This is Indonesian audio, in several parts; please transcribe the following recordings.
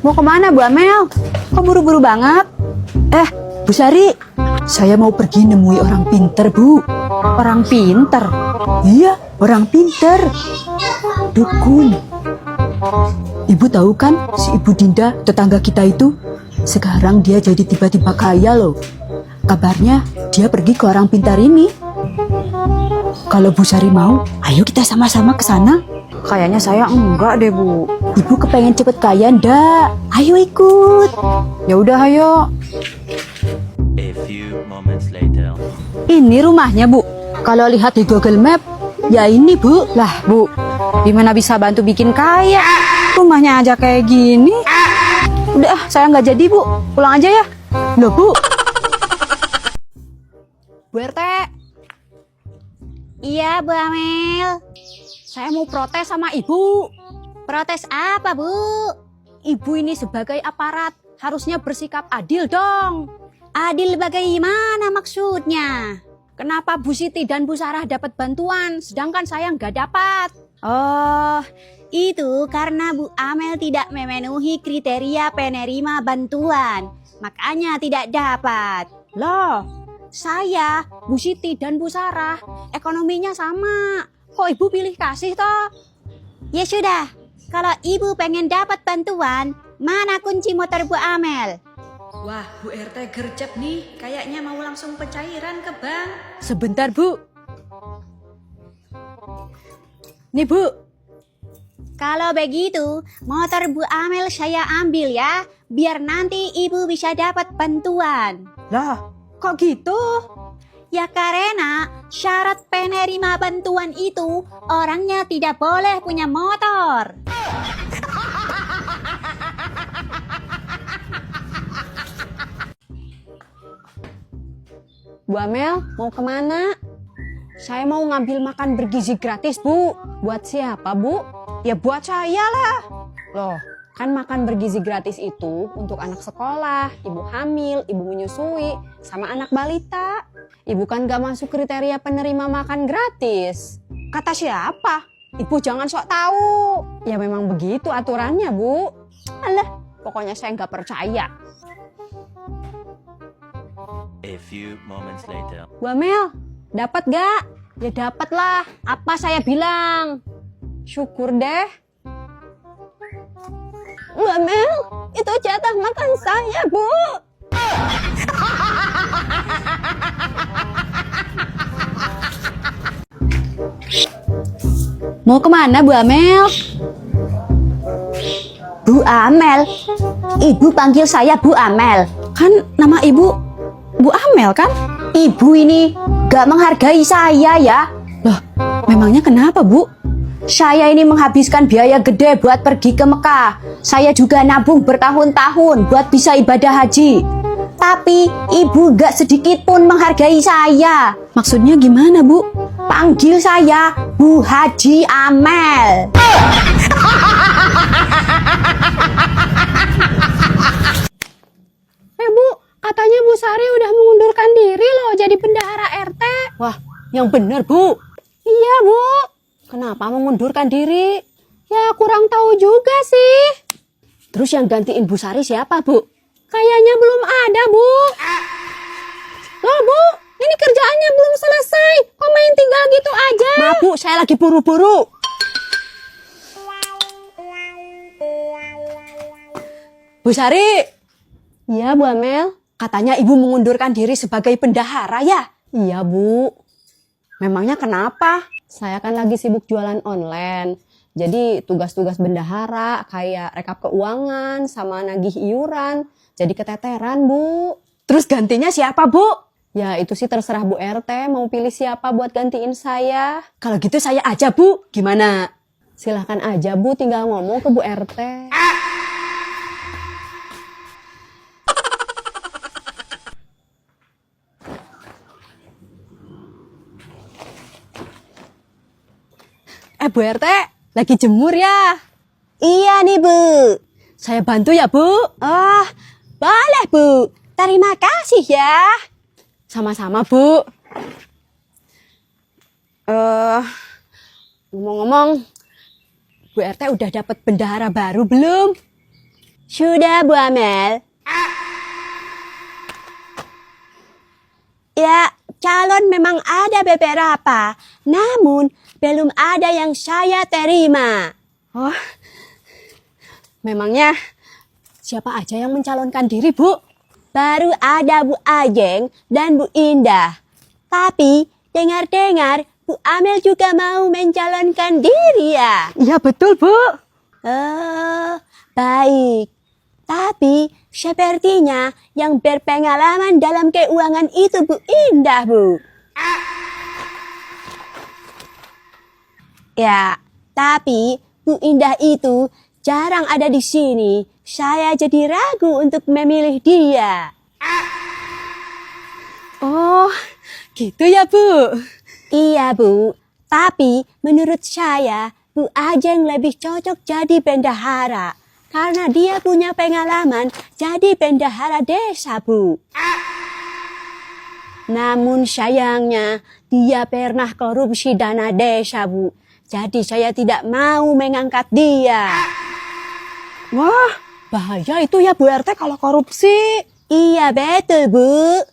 Mau kemana Bu Amel? Kok buru-buru banget? Bu Sari, saya mau pergi nemui orang pinter, Bu. Orang pinter? Iya, orang pinter. Dukun. Ibu tahu kan si Ibu Dinda, tetangga kita itu? Sekarang dia jadi tiba-tiba kaya loh. Kabarnya dia pergi ke orang pintar ini. Kalau Bu Sari mau, ayo kita sama-sama ke sana. Kayaknya saya enggak deh, Bu. Ibu kepengen cepet kaya ndak? Ayo ikut. Ya udah, ayo. A few moments later. Ini rumahnya, Bu. Kalau lihat di Google Map, ya ini, Bu. Lah, Bu, gimana bisa bantu bikin kaya? Rumahnya aja kayak gini. Udah, saya nggak jadi, Bu. Pulang aja ya. Loh, Bu. Bu RT. Iya, Bu Amel. Saya mau protes sama Ibu. Protes apa, Bu? Ibu ini sebagai aparat harusnya bersikap adil dong. Adil bagaimana maksudnya? Kenapa Bu Siti dan Bu Sarah dapat bantuan, sedangkan saya nggak dapat? Oh, itu karena Bu Amel tidak memenuhi kriteria penerima bantuan. Makanya tidak dapat. Loh, saya, Bu Siti dan Bu Sarah, ekonominya sama. Kok Ibu pilih kasih toh? Ya sudah, kalau Ibu pengen dapat bantuan, mana kunci motor Bu Amel? Wah, Bu RT gercep nih. Kayaknya mau langsung pencairan ke bank. Sebentar, Bu. Nih, Bu. Kalau begitu, motor Bu Amel saya ambil ya, biar nanti Ibu bisa dapat bantuan. Lah, kok gitu? Ya karena syarat penerima bantuan itu orangnya tidak boleh punya motor. Bu Amel, mau kemana? Saya mau ngambil makan bergizi gratis, Bu. Buat siapa, Bu? Ya buat saya lah. Loh, kan makan bergizi gratis itu untuk anak sekolah, ibu hamil, ibu menyusui, sama anak balita. Ibu kan gak masuk kriteria penerima makan gratis. Kata siapa? Ibu jangan sok tahu. Ya memang begitu aturannya, Bu. Alah, pokoknya saya nggak percaya. A few moments later. Bu Amel, dapat gak? Ya dapat lah. Apa saya bilang? Syukur deh. Bu Amel, itu jatah makan saya, Bu. Mau kemana, Bu Amel? Bu Amel, Ibu panggil saya Bu Amel. Kan nama Ibu Bu Amel kan? Ibu ini gak menghargai saya ya. Loh, memangnya kenapa, Bu? Saya ini menghabiskan biaya gede buat pergi ke Mekah. Saya juga nabung bertahun-tahun buat bisa ibadah haji. Tapi Ibu gak sedikit pun menghargai saya. Maksudnya gimana, Bu? Panggil saya Bu Haji Amel. Bu, katanya Bu Sari udah mengundurkan diri loh jadi bendahara RT. Wah, yang benar, Bu. Iya, Bu. Kenapa mengundurkan diri? Ya, kurang tahu juga sih. Terus yang gantiin Bu Sari siapa, Bu? Kayaknya belum ada, Bu. Loh, Bu, ini kerjaannya belum selesai. Kok main tinggal gitu aja? Maaf, Bu, saya lagi buru-buru. Bu Sari. Iya, Bu Amel. Katanya Ibu mengundurkan diri sebagai bendahara ya? Iya, Bu. Memangnya kenapa? Saya kan lagi sibuk jualan online. Jadi tugas-tugas bendahara kayak rekap keuangan sama nagih iuran. Jadi keteteran, Bu. Terus gantinya siapa, Bu? Ya itu sih terserah Bu RT mau pilih siapa buat gantiin saya. Kalau gitu saya aja, Bu. Gimana? Silahkan aja, Bu. Tinggal ngomong ke Bu RT. Bu RT, lagi jemur ya? Iya nih, Bu. Saya bantu ya, Bu? Oh, boleh, Bu. Terima kasih ya. Sama-sama, Bu. Ngomong-ngomong, Bu RT udah dapat bendahara baru belum? Sudah, Bu Amel. Ya, calon memang ada beberapa, namun belum ada yang saya terima. Oh, memangnya siapa aja yang mencalonkan diri, Bu? Baru ada Bu Ajeng dan Bu Indah. Tapi dengar-dengar Bu Amel juga mau mencalonkan diri ya? Iya betul, Bu. Oh, baik. Tapi sepertinya yang berpengalaman dalam keuangan itu Bu Indah, Bu. Ya, tapi Bu Indah itu jarang ada di sini. Saya jadi ragu untuk memilih dia. Oh, gitu ya, Bu. Iya, Bu. Tapi menurut saya, Bu Ajeng lebih cocok jadi bendahara. Karena dia punya pengalaman jadi bendahara desa, Bu. Namun sayangnya, dia pernah korupsi dana desa, Bu. Jadi saya tidak mau mengangkat dia. Wah, bahaya itu ya Bu RT kalau korupsi. Iya, betul, Bu.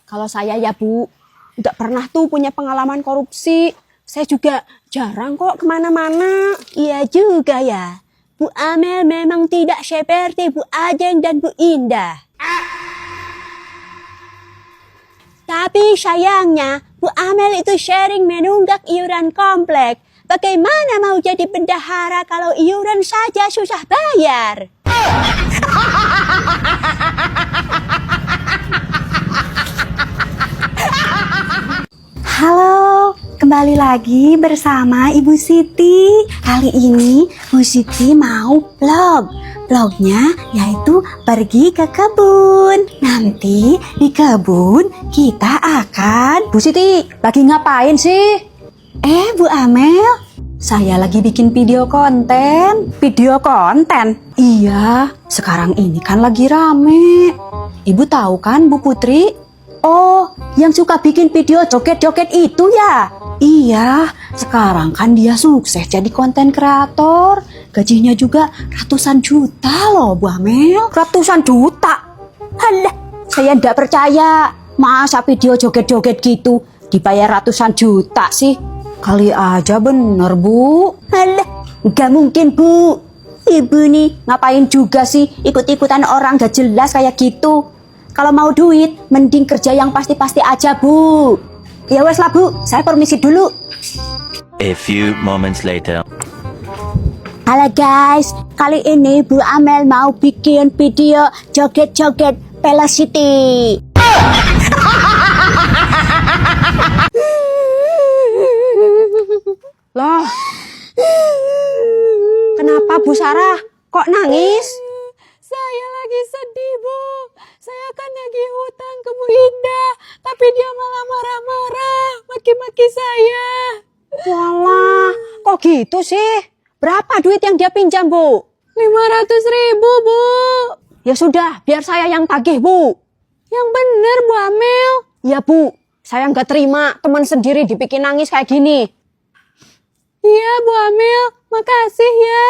Kalau saya ya Bu, nggak pernah tuh punya pengalaman korupsi. Saya juga jarang kok kemana-mana. Iya juga ya. Bu Amel memang tidak seperti Bu Ajeng dan Bu Indah. Tapi sayangnya, Bu Amel itu sering menunggak iuran komplek. Bagaimana mau jadi bendahara kalau iuran saja susah bayar? Halo, kembali lagi bersama Ibu Siti. Kali ini Bu Siti mau vlog. Vlognya yaitu pergi ke kebun. Nanti di kebun kita akan... Bu Siti, lagi ngapain sih? Bu Amel, saya lagi bikin video konten. Video konten? Iya, sekarang ini kan lagi rame. Ibu tahu kan Bu Putri? Oh, yang suka bikin video joget-joget itu ya? Iya, sekarang kan dia sukses jadi konten kreator. Gajinya juga ratusan juta loh, Bu Amel. Ratusan juta? Halah, saya ndak percaya. Masa video joget-joget gitu dibayar ratusan juta sih? Kali aja bener, Bu. Alah, nggak mungkin, Bu. Ibu nih ngapain juga sih ikut-ikutan orang gak jelas kayak gitu? Kalau mau duit, mending kerja yang pasti-pasti aja, Bu. Ya wes lah, Bu. Saya permisi dulu. A few moments later. Halo guys, kali ini Bu Amel mau bikin video joget-joget Velocity. Loh, kenapa Bu Sarah? Kok nangis? Saya lagi sedih, Bu. Saya kan nagih hutang ke Bu Indah, tapi dia malah marah-marah, maki-maki saya. Walah, kok gitu sih? Berapa duit yang dia pinjam, Bu? 500.000, Bu. Ya sudah, biar saya yang tagih, Bu. Yang bener, Bu Amel. Ya, Bu. Saya nggak terima teman sendiri dibikin nangis kayak gini. Iya, Bu Amel. Makasih ya.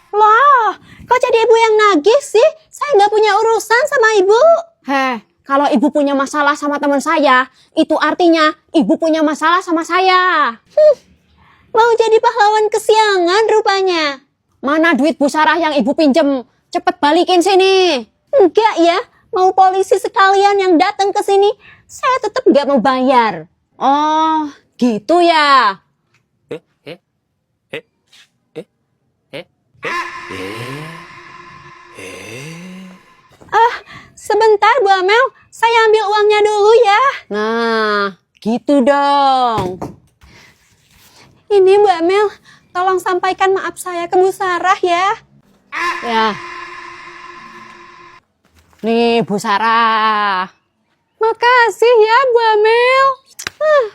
Wah, kok jadi ibu yang nagih sih? Saya nggak punya urusan sama ibu. Kalau ibu punya masalah sama teman saya, itu artinya ibu punya masalah sama saya. Mau jadi pahlawan kesiangan rupanya. Mana duit Bu Sarah yang ibu pinjem? Cepet balikin sini. Enggak ya, mau polisi sekalian yang datang ke sini, saya tetap nggak mau bayar. Oh, gitu ya. Sebentar Bu Amel, saya ambil uangnya dulu ya. Nah, gitu dong. Ini Bu Amel, tolong sampaikan maaf saya ke Bu Sarah ya. Ya. Nih, Bu Sarah. Makasih ya Bu Amel.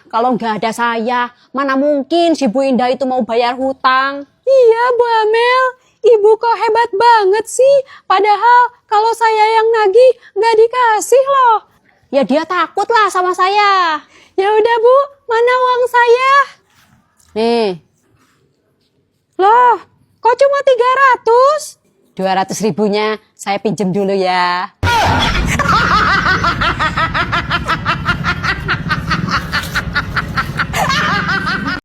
Kalau nggak ada saya, mana mungkin si Bu Indah itu mau bayar hutang. Iya Bu Amel, ibu kok hebat banget sih. Padahal kalau saya yang nagih nggak dikasih loh. Ya dia takut lah sama saya. Ya udah Bu, mana uang saya? Nih, Loh, kok cuma 300? 200 ribunya saya pinjem dulu ya.